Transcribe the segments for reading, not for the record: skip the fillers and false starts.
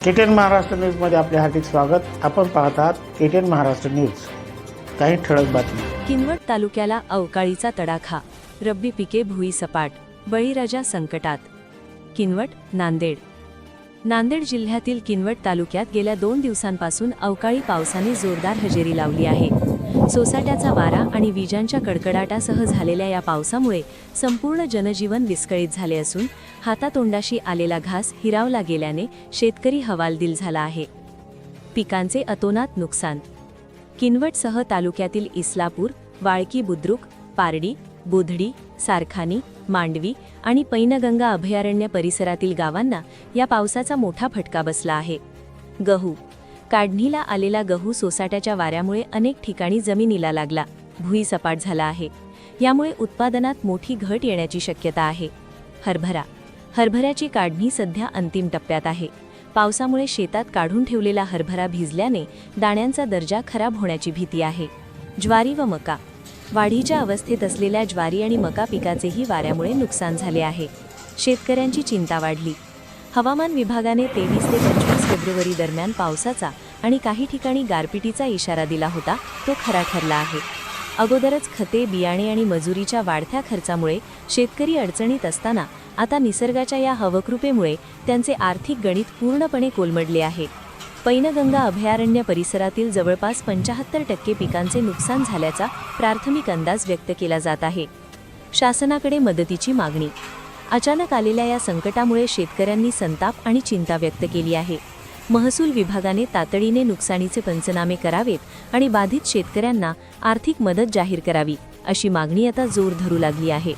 KTN Maharashtra न्यूजमध्ये आपले हार्दिक स्वागत। आपण पाहत आहात केटीएन महाराष्ट्र न्यूज। काही ठळक बातमी। किनवट तालुक्याला अवकाळीचा तडाखा, रब्बी पिके भुईसपाट, बळीराजा संकटात। किनवट, नांदेड जिल्ह्यातील किनवट तालुक्यात गेल्या 2 दिवसांपासून अवकाळी पावसाने जोरदार हजेरी लावली आहे। सोसाट्याचा वारा आणि विजांच्या कडकडाटासह झालेल्या या पावसामुळे संपूर्ण जनजीवन विस्कळीत झाले असून हातातोंडाशी आलेला घास हिरावला गेल्याने शेतकरी हवालदिल झाला आहे। पिकांचे अतोनात नुकसान। किनवटसह तालुक्यातील इस्लापूर, वाळकी बुद्रुक, पारडी, बुधडी, सारखानी, मांडवी आणि पैनगंगा अभयारण्य परिसरातील गावांना या पावसाचा मोठा फटका बसला आहे। गहू काढणीला आलेला गहू सोसाट्याच्या वाऱ्यामुळे अनेक ठिकाणी जमिनीला लागला, भुईसपाट झाला आहे। यामुळे उत्पादनात मोठी घट येण्याची शक्यता आहे। हरभऱ्याची काढणी सध्या अंतिम टप्प्यात आहे। पावसामुळे शेतात काढून ठेवलेला हरभरा भिजल्याने दाण्यांचा दर्जा खराब होण्याची भीती आहे। ज्वारी व मका वाढीच्या अवस्थेत असलेल्या ज्वारी आणि मका पिकाचेही वाऱ्यामुळे नुकसान झाले आहे। शेतकऱ्यांची चिंता वाढली। हवामान विभागाने 23 ते 25 फेब्रुवारी दरम्यान पावसाचा आणि काही ठिकाणी गारपिटीचा इशारा दिला होता, तो खरा ठरला आहे। अगोदरच खते, बियाणे आणि मजुरीच्या वाढत्या खर्चामुळे शेतकरी अडचणीत असताना आता निसर्गाच्या या हवकृपेमुळे त्यांचे आर्थिक गणित पूर्णपणे कोलमडले आहे। पैनगंगा अभयारण्य परिसरातील जवळपास 75% पिकांचे नुकसान झाल्याचा प्राथमिक अंदाज व्यक्त केला जात आहे। शासनाकडे मदतीची मागणी। अचानक आलेल्या या संकटामुळे शेतकऱ्यांनी संताप आणि चिंता व्यक्त केली आहे। महसूल विभागाने तातडीने नुकसानीचे पंचनामे करावेत आणि बाधित शेतकऱ्यांना आर्थिक मदत जाहीर करावी, अशी मागणी आता जोर धरू लागली आहे।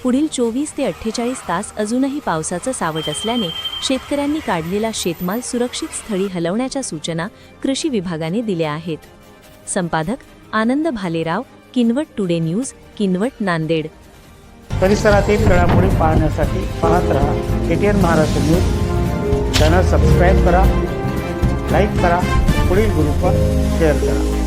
पुढील 24 ते 48 तास अजूनही पावसाचं सावट असल्याने शेतकऱ्यांनी काढलेला शेतमाल सुरक्षित स्थळी हलवण्याच्या सूचना कृषी विभागाने दिल्या आहेत। संपादक आनंद भालेराव, किनवट टुडे न्यूज, किनवट, नांदेड। परिसरातील घडामोडी पाहण्यासाठी पाहत रहा KTN Maharashtra news. Channel subscribe करा, लाईक करा, पुढील ग्रुपवर शेअर करा।